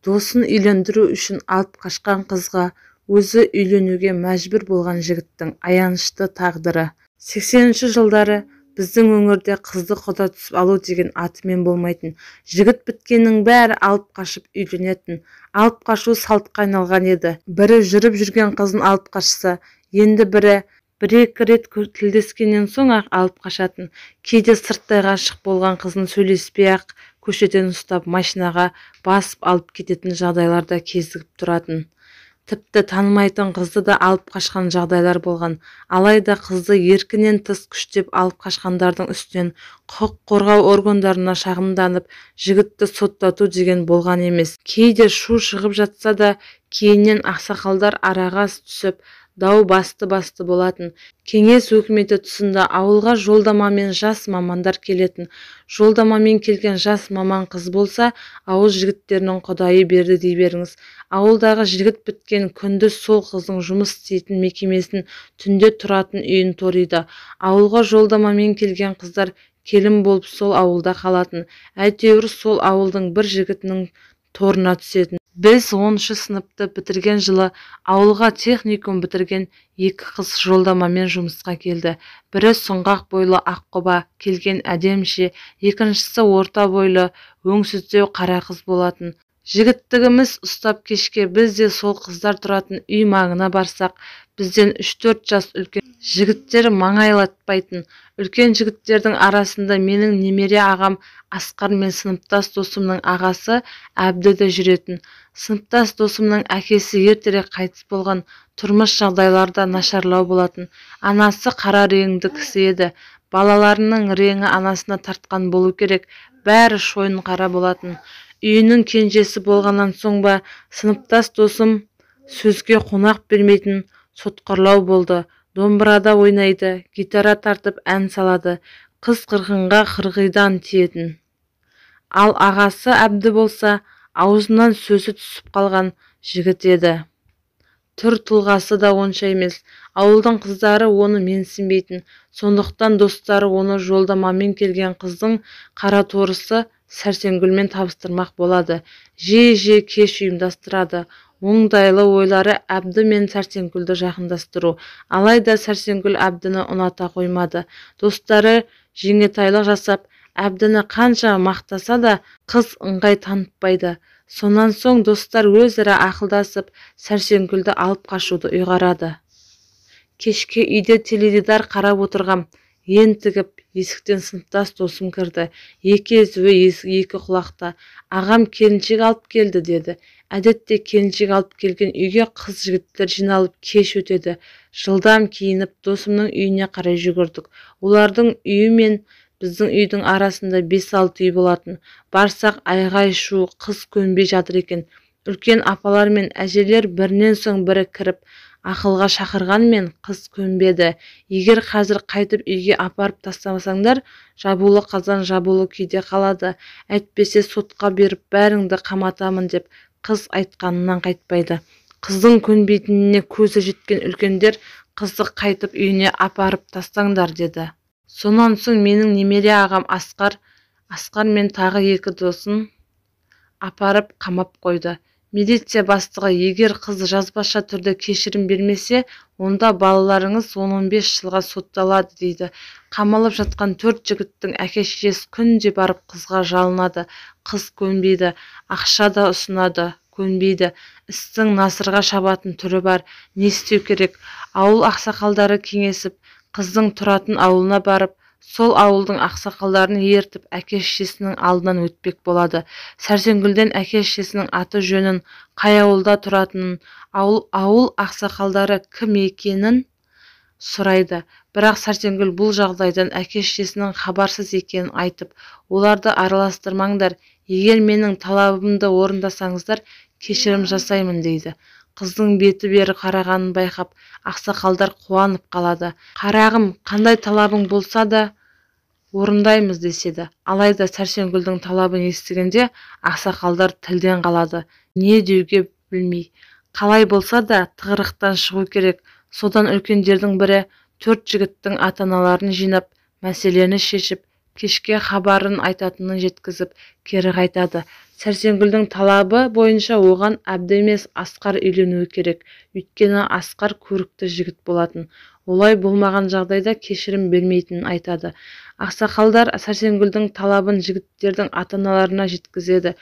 досын үйлендіру үшін алып қашқан қызға өзі үйленуге мәжбүр болған жігіттің аянышты тағдыры. 80-ші жылдары біздің өңірде қызды құда түсіп алу деген атымен болмайтын. Жігіт біткеннің бәрі алып қашып үйленетін. Алып қашу салтқа айналған еді. Бірі жүріп жүрген қызын алып қашса, енді бірі бір-екі рет тілдескеннен соң ақ алып қашатын. Кейде сырттай ғашық болған қызын сөйлеспей ақ көшеден ұстап машинаға басып алып кететін жағдайларда кезігіп тұратын. Тіпті танымайтын қызды да алып қашқан жағдайлар болған. Алайда қызды еркінен тыс күштеп алып қашқандардың үстінен құқық қорғау органдарына шағымданып, жігітті соттату деген болған емес. Кейде шу шығып жатса да, кейіннен ақсақалдар араға түсіп, дау басты болатын. Кеңес өкіметі тұсында ауылға жолдамамен жас мамандар келетін. Жолдамамен келген жас маман қыз болса, ауыл жігіттерінің құдайы берді дей беріңіз. Ауылдағы жігіт біткен күндіз сол қыздың жұмыс істейтін мекемесін, түнде тұратын үйін ториды. Ауылға жолдамамен келген қыздар келін болып сол ауылда қалатын. Әйтеуір сол ауылдың бір жігітінің торына түсетін. Біз 10-шы сыныпты бітірген жылы ауылға техникум бітірген 2 қыз жолдамамен жұмысқа келді. Бірі сұңғақ бойлы аққұба келген әдемше, екіншісі орта бойлы, өңсіздеу қара қыз болатын. Жігіттігіміз ұстап кешке біз де сол қыздар тұратын үй маңына барсақ, бізден 3-4 жас үлкен жігіттер маңайлатпайтын. Үлкен жігіттердің арасында менің немере ағам Асқар мен сыныптас досымның ағасы Әбді де жүретін. Сыныптас досымның әкесі ертерек қайтыс болған, тұрмыс жағдайларда нашарлау болатын. Анасы қара реңді кісі еді. Балаларының реңі анасына тартқан болу керек, бәрі шойын қара болатын. Үйінің кенжесі болғаннан соң ба, сыныптас досым сөзге қонақ бермейтін, сотқарлау болды. Домбырада ойнайды, гитара тартып ән салады. Қыз қырғынға қырғидан тиетін. Ал ағасы Әбді болса, аузынан сөзі түсіп қалған жігіт еді. Түр тұлғасы да онша емес. Ауылдың қыздары оны менсінбейтін. Сондықтан достары оны жолдамамен келген қыздың қара торысы Сәрсенгүлмен табыстырмақ болады. Жиі кеш ұйымдастырады. Оңдайлы ойлары Әбді мен Сәрсенгүлді жақындастыру. Алайда Сәрсенгүл Әбдіні ұната қоймады. Достары жеңетайлық жасап, Әбдіні қанша мақтаса да, қыз ыңғай танытпайды. Сонан соң достар өзара ақылдасып, Сәрсенгүлді алып қашуды ұйғарады. Кешке үйде теледидар қарап отырғам, ентігіп, есіктен сыныптас досым кірді. Екі езуі екі құлақта. Ағам келіншек алып келді деді. Әдетте келіншек алып келген үйге қыз жігіттер жиналып кеш өтеді. Жылдам киініп досымның үйіне қарай жүгірдік. Олардың үйі мен біздің үйдің арасында 5-6 үй болатын. Барсақ айғай шу, қыз көнбей жатыр екен. Үлкен апалар мен әжелер бірінен соң бірі кіріп, ақылға шақырғанмен қыз көнбеді. Егер қазір қайтып үйге апарып тастамасаңдар, жабулы қазан жабулы күйде қалады. Әйтпесе сотқа беріп бәріңді қаматамын деп қыз айтқанынан қайтпайды. Қыздың көнбейтініне көзі жеткен үлкендер қызды қайтып үйіне апарып тастаңдар деді. Сонан соң менің немере ағам Асқар мен тағы 2 досын апарып қамап қойды. Милиция бастығы егер қыз жазбаша түрде кешірім бермесе, онда балаларыңыз 10-15 жылға сотталады дейді. Қамалып жатқан 4 жігіттің әке-шешесі күнде барып қызға жалынады. Қыз көнбейді, ақша да ұсынады, көнбейді. Істің насырға шабатын түрі бар. Не істеу керек? Ауыл ақсақалдары кеңесіп, қыздың тұратын ауылына барып, сол ауылдың ақсақалдарын ертіп әке-шешесінің алдынан өтпек болады. Сәрсенгүлден әке-шешесінің аты жөнін, қай ауылда тұратынын, ауыл ақсақалдары кім екенін сұрайды. Бірақ Сәрсенгүл бұл жағдайдан әке-шешесінің хабарсыз екенін айтып, оларды араластырмаңдар, егер менің талабымды орындасаңыздар, кешірім жасаймын дейді. Қыздың беті бері қарағанын байқап, ақсақалдар қуанып қалады. Қарағым, қандай талабың болса да орындаймыз деседі. Алайда Сәрсенгүлдің талабын естігенде ақсақалдар тілден қалады. Не деуге білмей. Қалай болса да тығырықтан шығу керек. Содан үлкендердің бірі 4 жігіттің ата-аналарын жинап, мәселені шешіп, кешке хабарын айтатынын жеткізіп, кері қайтады. Сәрсенгүлдің талабы бойынша оған әбді емес Асқар үйленуі керек. Өйткені Асқар көрікті жігіт болатын. Олай болмаған жағдайда кешірім бермейтінін айтады. Ақсақалдар Сәрсенгүлдің талабын жігіттердің ата-аналарына жеткізеді.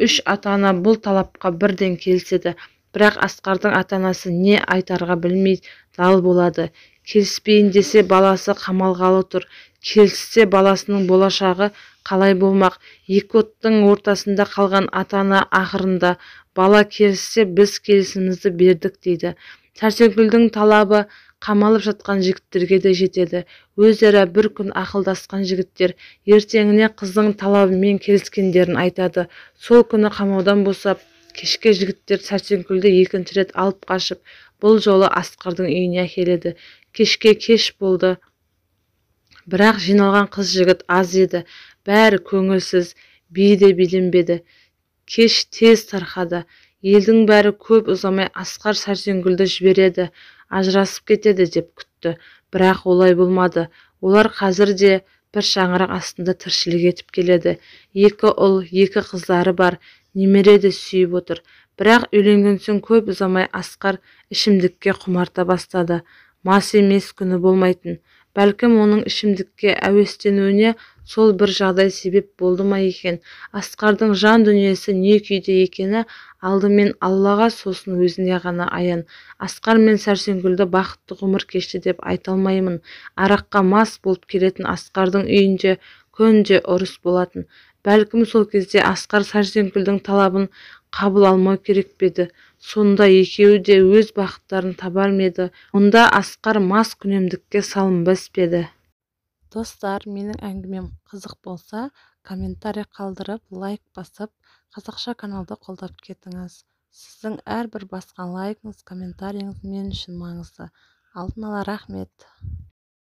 Үш ата-ана бұл талапқа бірден келіседі. Бірақ Асқардың ата-анасы не айтарға білмей дал болады. Келіспейін десе баласы қамалғалы тұр. Келіссе баласының болашағы қалай болмақ? Екі оттың ортасында қалған ата-ана ақырында бала келіссе біз келісімімізді бердік дейді. Сәрсенгүлдің талабы қамалып жатқан жігіттерге де жетеді. Өзара бір күн ақылдасқан жігіттер ертеңіне қыздың талабымен келіскендерін айтады. Сол күні қамаудан босап, кешке жігіттер Сәрсенгүлді екінші рет алып қашып, бұл жолы Асқардың үйіне әкеледі. Кешке кеш болды. Бірақ жиналған қыз-жігіт аз еді. Бәрі көңілсіз, би де биленбеді. Кеш тез тарқады. Елдің бәрі көп ұзамай Асқар Сәрсенгүлді жібереді, ажырасып кетеді деп күтті. Бірақ олай болмады. Олар қазір де бір шаңырақ астында тіршілік етіп келеді. Екі ұл, екі қыздары бар, немере де сүйіп отыр. Бірақ үйленген соң көп ұзамай Асқар ішімдікке құмарта бастады. Мас емес күні болмайтын. Бәлкім оның ішімдікке әуестенуіне сол бір жағдай себеп болды ма екен. Асқардың жан дүниесі не күйде екені алдымен Аллаға, сосын өзіне ғана аян. Асқар мен Сәрсенгүлді бақытты ғұмыр кешті деп айта алмаймын. Араққа мас болып келетін Асқардың үйінде күнде ұрыс болатын. Бәлкім сол кезде Асқар Сәрсенгүлдің талабын қабыл алмау керек педі. Сонда екеуі де өз бақыттарын табар ма? Онда Асқар мас күнемдікке салынбас педі. Достар, менің әңгімем қызық болса, комментарий қалдырып, лайк басып, қазақша каналды қолдап кетіңіз. Сіздің әрбір басқан лайкіңіз, комментарийіңіз мен үшін маңызды. Алдын ала рахмет.